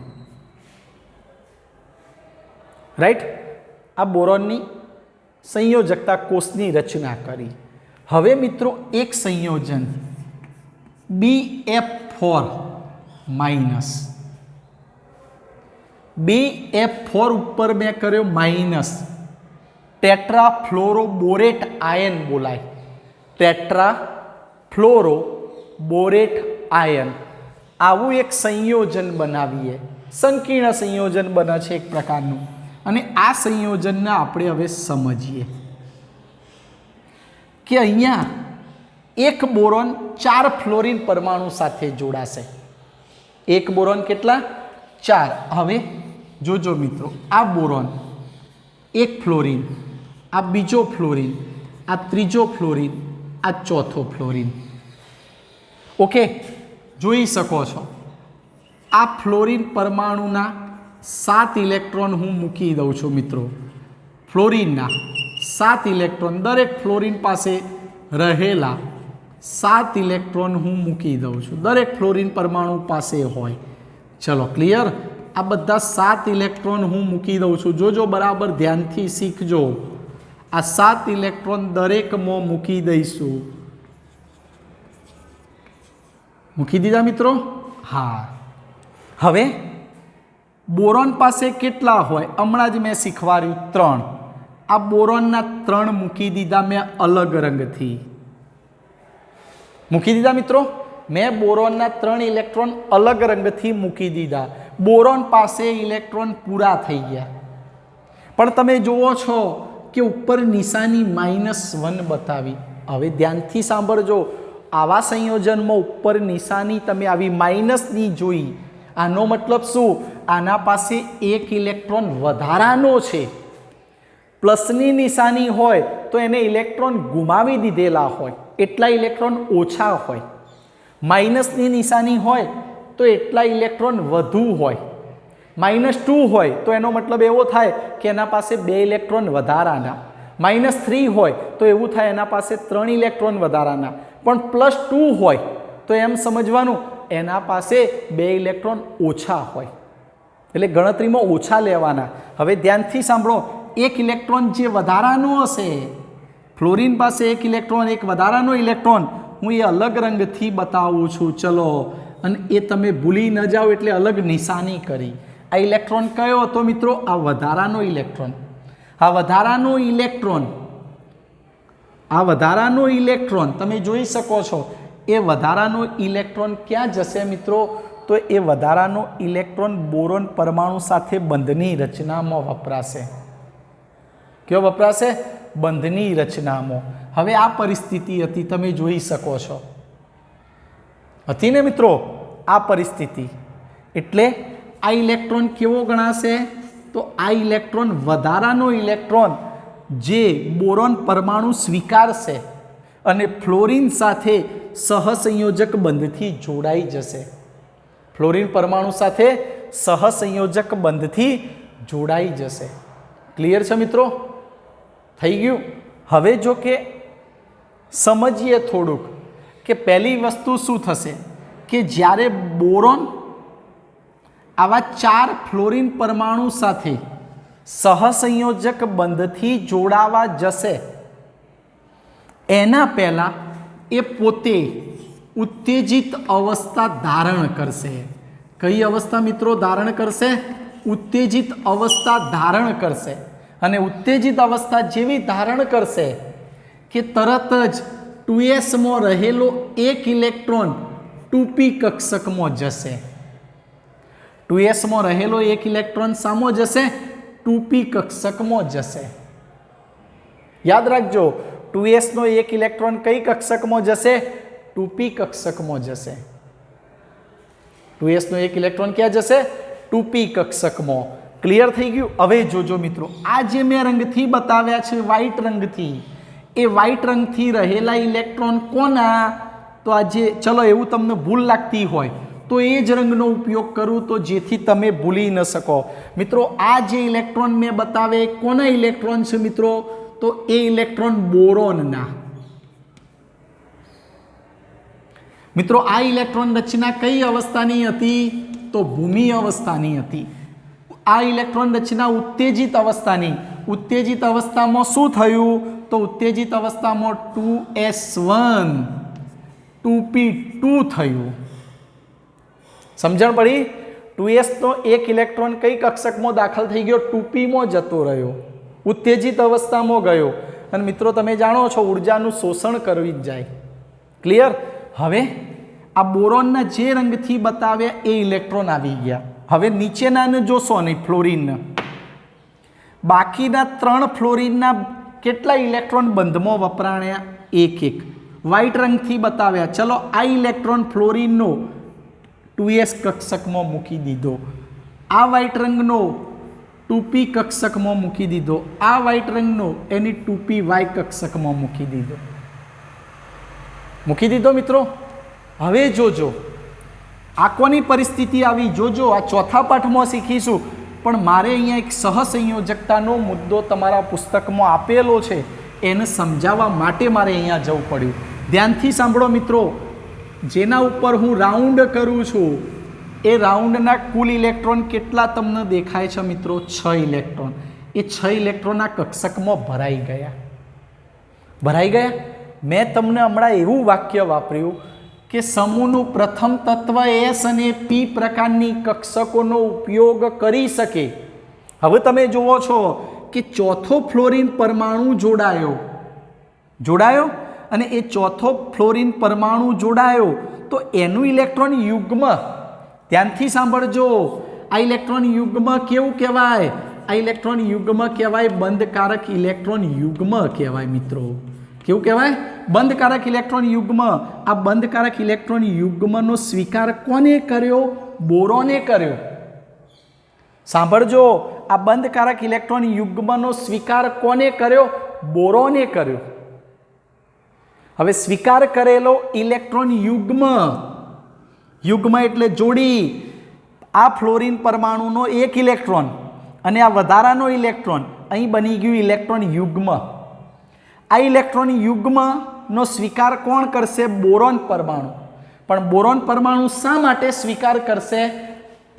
રાઈટ? આ બોરોનની સંયોજકતા કોષની રચના કરી। હવે મિત્રો એક સંયોજન BF माइनस BF4 ऊपर मैं कर्यो माइनस टेट्राफ्लोरोबोरेट आयन बोलाय टेट्राफ्लोरोबोरेट आयन आवुं एक संयोजन बनावीए संकीर्ण संयोजन बने छे एक प्रकारनुं अने आ संयोजनने आपणे हवे समजीए के अहींया एक बोरोन 4 फ्लोरीन परमाणु साथे जोड़ाशे एक बोरोन केटला 4 हवे जोजो मित्रों आ बोरोन एक फ्लोरीन आ बीजो फ्लोरीन आ त्रीजो फ्लोरीन आ चौथो फ्लोरीन ओके जोई शको छो आ फ्लोरीन परमाणुना 7 इलेक्ट्रॉन हूँ मूकी दऊं छुं मित्रों फ्लोरीनना 7 इलेक्ट्रॉन दरेक फ्लोरीन पासे रहेला 7 इलेक्ट्रॉन हूँ मूकी दऊं छुं दरेक फ्लोरीन परमाणु पासे होय चलो क्लियर आ बधा 7 इलेक्ट्रॉन हूँ मूकी दऊं छुं जोजो बराबर ध्यानथी शीखजो आ 7 इलेक्ट्रॉन दरेक में मूकी दईशुं मूकी दीधा मित्रों हाँ हवे बोरोन पासे केटला होय हमणां ज मैं शीखवाड्युं 3 आ बोरोनना 3 मूकी दीधा मैं अलग रंगथी मूकी दीधा मित्रों मैं बोरोनना 3 इलेक्ट्रॉन अलग रंगथी मूकी दीधा बोरोन पासे इलेक्ट्रॉन पूरा थई गया पण तमे जोवो छो कि ऊपर निशानी -1 बतावी हवे ध्यानथी सांभळजो आवा संयोजन में ऊपर निशानी तमे आवी माइनसनी जोई आनो मतलब शुं आना पासे एक इलेक्ट्रॉन वधारानो छे प्लसनी निशानी होय तो एने इलेक्ट्रॉन गुमावी दीधेला होय एटला इलेक्ट्रॉन ओछा होय माइनसनी निशानी होय तो एटला इलेक्ट्रॉन वधु होय -2 होय तो एनो मतलब एवो थाय कि एना पासे 2 इलेक्ट्रॉन वधाराना -3 होय तो एवुं थाय एना पासे 3 इलेक्ट्रॉन वधाराना पण +2 होय तो एम समझवानुं एना पासे 2 इलेक्ट्रॉन ओछा होय एटले गणतरीमां ओछा लेवाना हवे ध्यानथी सांभळो एक इलेक्ट्रॉन जे वधारानो हशे फ्लोरीन पासे एक इलेक्ट्रॉन एक वधारानो इलेक्ट्रॉन हूँ ये अलग रंगथी बतावुं छुं चलो अने ए तमे भूली न जाओ एटले अलग निशानी करी आ इलेक्ट्रॉन कयो हतो मित्रों आ वधारानो इलेक्ट्रॉन आ वधारानो इलेक्ट्रॉन तमे जोई शको छो ए वधारानो इलेक्ट्रॉन क्या जशे मित्रों तो ए वधारानो इलेक्ट्रॉन बोरोन परमाणु साथे बंधनी रचनामां वपराशे क्यों वपराशे बंधनी रचनामां हवे आ परिस्थिति हती तमे जोई शको छो हती ने मित्रों आ परिस्थिति एटले आ इलेक्ट्रॉन केवो गणाशे तो आ इलेक्ट्रॉन वधारानो इलेक्ट्रॉन जे बोरोन परमाणु स्वीकारशे अने फ्लोरीन साथे सहसंयोजक बंधथी जोड़ाई जशे फ्लोरीन परमाणु साथे सहसंयोजक बंधथी जोड़ाई जशे क्लियर छे मित्रों थई गयुं हवे जो के समझीए थोड़ुंक के पहली वस्तु शुं थशे कि ज्यारे बोरोन आवा 4 फ्लोरीन परमाणु साथे सहसंयोजक बंधथी जोड़ावा जशे एना पहला ए पोते उत्तेजित अवस्था धारण करशे कई अवस्था मित्रों धारण करशे उत्तेजित अवस्था धारण करशे अने उत्तेजित अवस्था जेवी धारण करशे कि तरत ज 2s में रहेलो एक इलेक्ट्रॉन 2p कक्षक में जशे 2s में रहेलो एक इलेक्ट्रॉन सामो जशे 2p कक्षक में जशे याद रखजो 2s नो एक इलेक्ट्रॉन कई कक्षक में जशे 2p कक्षक में जशे 2s नो एक इलेक्ट्रॉन क्या जशे 2p कक्षक में क्लियर थई गयुं हवे जोजो मित्रों आ जे मैं रंगथी बताव्या छे व्हाइट रंगथी ए व्हाइट रंगथी रहेला इलेक्ट्रॉन कोना तो आज चलो एवं तमने भूल लगती होय तो ए ज रंगनो उपयोग करूँ तो जेथी तमे भूली न सको मित्रों आ जे इलेक्ट्रॉन में बतावे कोना इलेक्ट्रॉन छे मित्रों तो ए इलेक्ट्रॉन बोरोन ना मित्रों आ इलेक्ट्रॉन रचना कई अवस्थानी हती तो भूमि अवस्थानी हती आ इलेक्ट्रॉन रचना उत्तेजित अवस्थानी उत्तेजित अवस्था में शुं थयुं तो उत्तेजित अवस्था में 2s1 2p2 थयुं સમજણ પડી? 2s નો એક ઇલેક્ટ્રોન કઈ કક્ષકમાં દાખલ થઈ ગયો? 2p માં જતો રહ્યો, ઉત્તેજિત અવસ્થામાં ગયો. અને મિત્રો તમે જાણો છો ઉર્જાનું શોષણ કરવી જ જાય. ક્લિયર? હવે આ બોરોનના જે રંગથી બતાવ્યા એ ઇલેક્ટ્રોન આવી ગયા. હવે નીચેનાને જોશો નહીં, ફ્લોરિનના બાકીના 3 ફ્લોરિનના કેટલા ઇલેક્ટ્રોન બંધમાં વપરાણ્યા? એક. વ્હાઇટ રંગથી બતાવ્યા. ચલો આ ઇલેક્ટ્રોન ફ્લોરિનનો 2s કક્ષકમાં મૂકી દીધો, આ વ્હાઇટ રંગનો 2p કક્ષકમાં મૂકી દીધો, આ વ્હાઇટ રંગનો એની 2py કક્ષકમાં મૂકી દીધો મિત્રો. હવે જોજો આ કોની પરિસ્થિતિ આવી, જોજો આ ચોથા પાઠમાં શીખીશું. પણ મારે અહીંયા એક સહસંયોજકતાનો મુદ્દો તમારા પુસ્તકમાં આપેલો છે, એને સમજાવવા માટે મારે અહીંયા જવું પડ્યું. ધ્યાનથી સાંભળો મિત્રો. જેના ઉપર હું રાઉન્ડ કરું છું એ રાઉન્ડના કુલ ઇલેક્ટ્રોન કેટલા તમને દેખાય છે મિત્રો? 6 ઇલેક્ટ્રોન. એ 6 ઇલેક્ટ્રોન આ કક્ષકમાં ભરાઈ ગયા. મેં તમને હમણાં એવું વાક્ય વાપર્યું કે સમૂહનું પ્રથમ તત્વ S અને P પ્રકારની કક્ષકોનો ઉપયોગ કરી શકે. હવે તમે જુઓ છો કે ચોથો ફ્લોરિન પરમાણુ જોડાયો અને એ ચોથો ફ્લોરિન પરમાણુ જોડાયો તો એનું ઇલેક્ટ્રોન યુગ્મ, ધ્યાનથી સાંભળજો, આ ઇલેક્ટ્રોન યુગ્મ કેવું કહેવાય? આ ઇલેક્ટ્રોન યુગ્મ કહેવાય, બંધકારક ઇલેક્ટ્રોન યુગ્મ કહેવાય મિત્રો. કેવું કહેવાય? બંધકારક ઇલેક્ટ્રોન યુગ્મ. આ બંધકારક ઇલેક્ટ્રોન યુગ્મનો સ્વીકાર કોને કર્યો? બોરોને કર્યો. સાંભળજો, આ બંધકારક ઇલેક્ટ્રોન યુગ્મનો સ્વીકાર કોને કર્યો? બોરોને કર્યો. હવે સ્વીકાર કરેલો ઇલેક્ટ્રોન યુગ્મ એટલે જોડી, આ ફ્લોરિન પરમાણુનો એક ઇલેક્ટ્રોન અને આ વધારાનો ઇલેક્ટ્રોન, અહીં બની ગયું ઇલેક્ટ્રોન યુગ્મ. આ ઇલેક્ટ્રોન યુગ્મનો સ્વીકાર કોણ કરશે? બોરોન પરમાણુ. પણ બોરોન પરમાણુ શા માટે સ્વીકાર કરશે?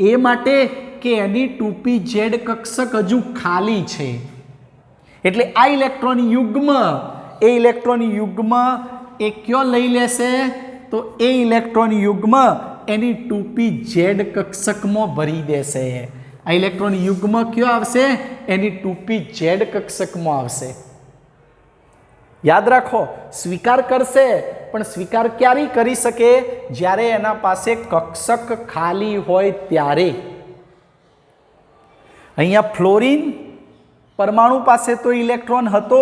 એ માટે કે એની 2pz કક્ષક હજુ ખાલી છે. એટલે આ ઇલેક્ટ્રોન યુગ્મ એ કયો લઈ લેશે? તો એ ઇલેક્ટ્રોન યુગ્મ એની 2pz કક્ષકમાં ભરી દેશે. આ ઇલેક્ટ્રોન યુગ્મ કયો આવશે? એની 2pz કક્ષકમાં આવશે. યાદ રાખો, સ્વીકાર કરશે, પણ સ્વીકાર ક્યારે કરી શકે? જ્યારે એના પાસે કક્ષક ખાલી હોય ત્યારે. અહીંયા ફ્લોરિન પરમાણુ પાસે તો ઇલેક્ટ્રોન હતો,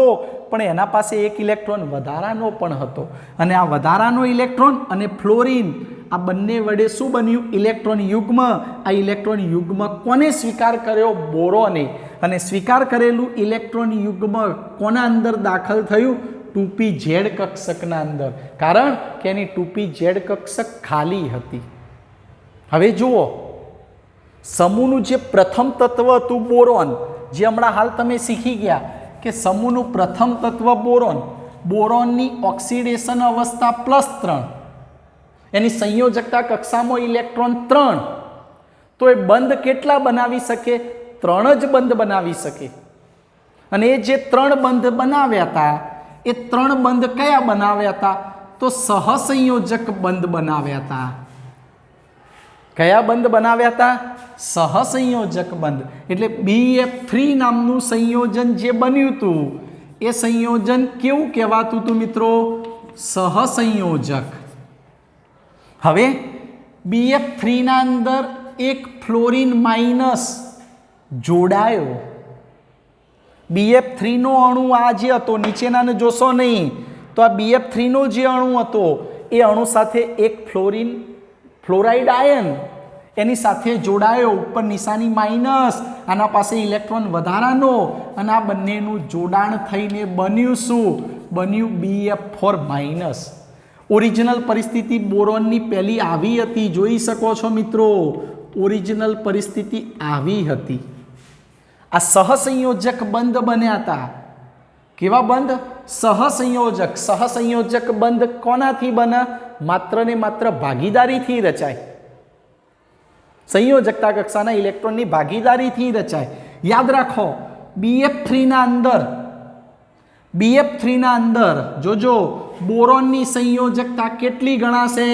પણ એના પાસે એક ઇલેક્ટ્રોન વધારાનો પણ હતો. અને આ વધારાનો ઇલેક્ટ્રોન અને ફ્લોરિન આ બંને વડે શું બન્યું? ઇલેક્ટ્રોન યુગ્મ. આ ઇલેક્ટ્રોન યુગ્મ કોને સ્વીકાર કર્યો? બોરોને. અને સ્વીકાર કરેલું ઇલેક્ટ્રોન યુગ્મ કોના અંદર દાખલ થયું? 2pz કક્ષકના અંદર. કારણ કે એની 2pz કક્ષક ખાલી હતી. હવે જુઓ, સમૂહનું જે પ્રથમ તત્વ હતું બોરોન, જે હમણાં હાલ તમે શીખી ગયા કે સમૂહનું પ્રથમ તત્વ બોરોનની ઓક્સિડેશન અવસ્થા +3, એની સંયોજકતા કક્ષામાં ઇલેક્ટ્રોન 3. તો એ બંધ કેટલા બનાવી શકે? 3 જ બંધ બનાવી શકે. અને એ જે 3 બંધ બનાવ્યા હતા, એ 3 બંધ કયા બનાવ્યા હતા? તો સહસંયોજક બંધ બનાવ્યા હતા. કયા બંધ બનાવ્યા હતા? સહસંયોજક બંધ. એટલે BF3 નામનું સંયોજન જે બન્યું હતું એ સંયોજન કેવું કહેવાતું હતું મિત્રો? સહસંયોજક. હવે BF3 ના અંદર એક ફ્લોરિન માઇનસ જોડાયો. BF3 નો અણુ આ જે હતો, નીચેનાને જોશો નહીં તો આ BF3 નો જે અણુ હતો એ અણુ સાથે એક ફ્લોરાઇડ આયન એની સાથે જોડાયો. ઉપર નિશાની માઇનસ, આના પાસે ઇલેક્ટ્રોન વધારાનો, અને આ બંનેનું જોડાણ થઈને બન્યું શું? બન્યું BF4 માઇનસ. ઓરિજિનલ પરિસ્થિતિ બોરોનની પહેલી આવી હતી, જોઈ શકો છો મિત્રો. ઓરિજિનલ પરિસ્થિતિ આવી હતી. આ સહસંયોજક બંધ બન્યા હતા. કેવા બંધ? સહસંયોજક બંધ કોનાથી બને? માત્ર ને માત્ર ભાગીદારીથી રચાય. સંયોજકતા કક્ષાના ઇલેક્ટ્રોનની ભાગીદારીથી રચાય. યાદ રાખો, BF3 ના અંદર જોજો, બોરોનની સંયોજકતા કેટલી ગણાશે?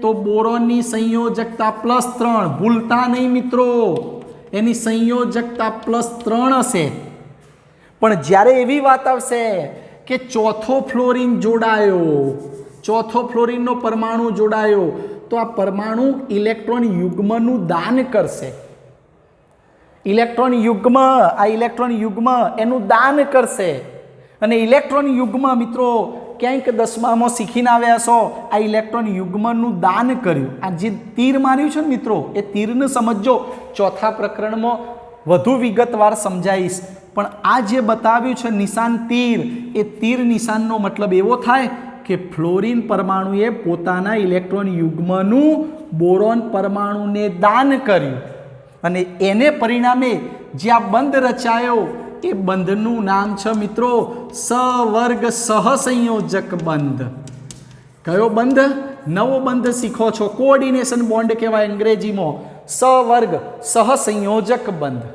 તો બોરોનની સંયોજકતા +3, ભૂલતા નહીં મિત્રો, એની સંયોજકતા +3 હશે. પણ જ્યારે એવી વાત આવશે કે ચોથો ફ્લોરિન જોડાયો, ચોથો ફ્લોરિનનો પરમાણુ જોડાયો, તો આ પરમાણુ ઇલેક્ટ્રોન યુગ્મનું દાન કરશે. ઇલેક્ટ્રોન યુગ્મ, આ ઇલેક્ટ્રોન યુગ્મ એનું દાન કરશે. અને ઇલેક્ટ્રોન યુગ્મ મિત્રો ક્યાંક 10મામાં શીખીને આવ્યા છો, આ ઇલેક્ટ્રોન યુગ્મનું દાન કર્યું. આ જે તીર માર્યું છે ને મિત્રો, એ તીરને સમજો, ચોથા પ્રકરણમાં વધુ વિગતવાર સમજાવીશ. પણ આ જે બતાવ્યું છે નિશાન તીર, એ તીર નિશાનનો મતલબ એવો થાય કે ફ્લોરિન પરમાણુએ પોતાના ઇલેક્ટ્રોન યુગ્મનું બોરોન પરમાણુને દાન કર્યું, અને એને પરિણામે જે આ બંધ રચાયો, એ બંધનું નામ છે મિત્રો સવર્ગ સહસંયોજક બંધ. કયો બંધ? નવો બંધ શીખો છો, કોઓર્ડિનેશન બોન્ડ કહેવાય અંગ્રેજીમાં, સવર્ગ સહસંયોજક બંધ.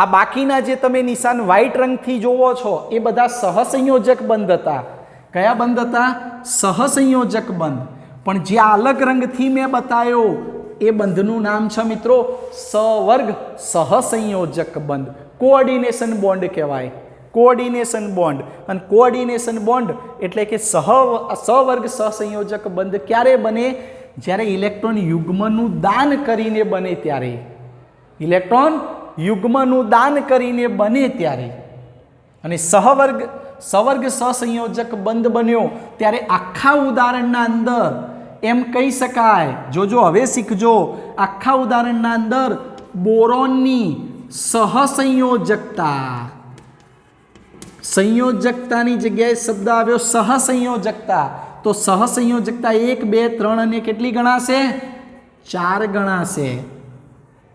આ બાકીના જે તમે નિશાન વ્હાઇટ રંગથી જોવો છો, એ બધા સહસંયોજક બંધ હતા. કયા બંધ હતા? સહસંયોજક બંધ. પણ જે અલગ રંગથી મેં બતાવ્યો, એ બંધનું નામ છે મિત્રો સવર્ગ સહસંયોજક બંધ. કોઓર્ડિનેશન બોન્ડ કહેવાય, કોઓર્ડિનેશન બોન્ડ. અને કોઓર્ડિનેશન બોન્ડ એટલે કે સવર્ગ સહસંયોજક બંધ ક્યારે બને? જ્યારે ઇલેક્ટ્રોન યુગ્મનું દાન કરીને બને ત્યારે. ઇલેક્ટ્રોન યુગ્મનું દાન કરીને બને ત્યારે. અને સવર્ગ સહસંયોજક બંધ બન્યો ત્યારે આખા ઉદાહરણના અંદર એમ કહી શકાય, જોજો હવે શીખજો, આખા ઉદાહરણના અંદર બોરોનની સહસંયોજકતા, સંયોજકતાની જગ્યાએ શબ્દ આવ્યો સહસંયોજકતા. તો સહસંયોજકતા 1, 2, 3 અને કેટલી ગણાશે? 4 ગણાશે.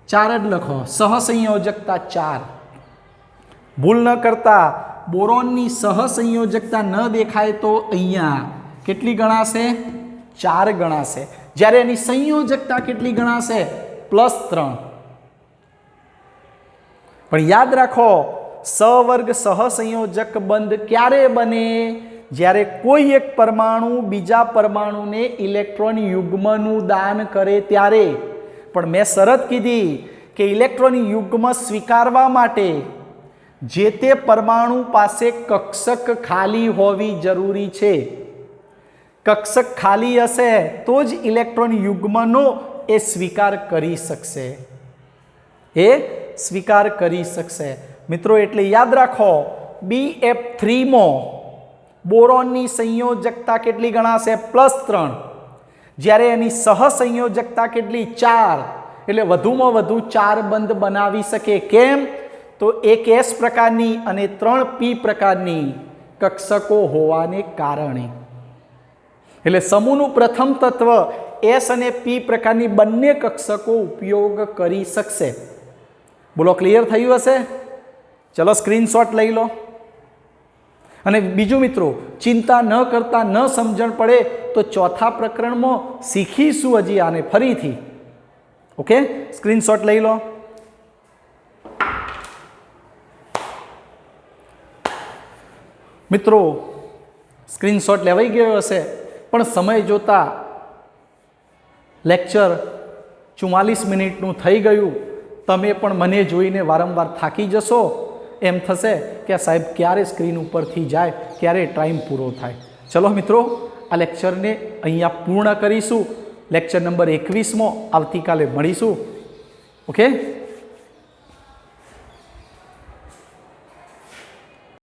4 જ લખો, સહસંયોજકતા 4. ભૂલ ન કરતા, બોરોનની સહસંયોજકતા ન દેખાય તો અહીંયા કેટલી ગણાશે? 4 ગણાશે. જ્યારે એની સંયોજકતા કેટલી ગણાશે? +3. પણ યાદ રાખો, સવર્ગ સહસંયોજક બંધ ક્યારે બને? જ્યારે કોઈ એક પરમાણુ બીજા પરમાણુને ઇલેક્ટ્રોન યુગ્મનું દાન કરે ત્યારે. પણ મેં શરત કીધી કે ઇલેક્ટ્રોન યુગ્મ સ્વીકારવા માટે જે તે પરમાણુ પાસે કક્ષક ખાલી હોવી જરૂરી છે. કક્ષક ખાલી હશે તો જ ઇલેક્ટ્રોન યુગ્મનો એ સ્વીકાર કરી શકશે, એ સ્વીકાર કરી શકશે મિત્રો. એટલે યાદ રાખો, BF3માં બોરોનની સંયોજકતા કેટલી ગણાશે? +3. જ્યારે એની સહસંયોજકતા કેટલી? 4. એટલે વધુમાં વધુ 4 બંધ બનાવી શકે. કેમ? તો એક S પ્રકારની અને 3 P પ્રકારની કક્ષકો હોવાને કારણે. એટલે સમૂહનું પ્રથમ તત્વ S અને P પ્રકારની બંને કક્ષકો ઉપયોગ કરી શકશે. બોલો, ક્લિયર થયું હશે? ચલો સ્ક્રીનશોટ લઈ લો. અને બીજું મિત્રો, ચિંતા ન કરતા, ન સમજણ પડે તો ચોથા પ્રકરણમાં શીખીશું હજી આને ફરીથી. ઓકે, સ્ક્રીનશોટ લઈ લો. મિત્રો સ્ક્રીનશોટ લેવાઈ ગયો હશે, પણ સમય જોતા લેક્ચર 44 મિનિટનું થઈ ગયું. તમે પણ મને જોઈને વારંવાર થાકી જશો. એમ થશે કે સાહેબ ક્યારે સ્ક્રીન ઉપરથી જાય, ક્યારે ટાઈમ પૂરો થાય. ચલો મિત્રો, આ લેક્ચરને અહીંયા પૂર્ણ કરીશું. લેક્ચર નંબર 21માં આવતીકાલે મળીશું. ઓકે.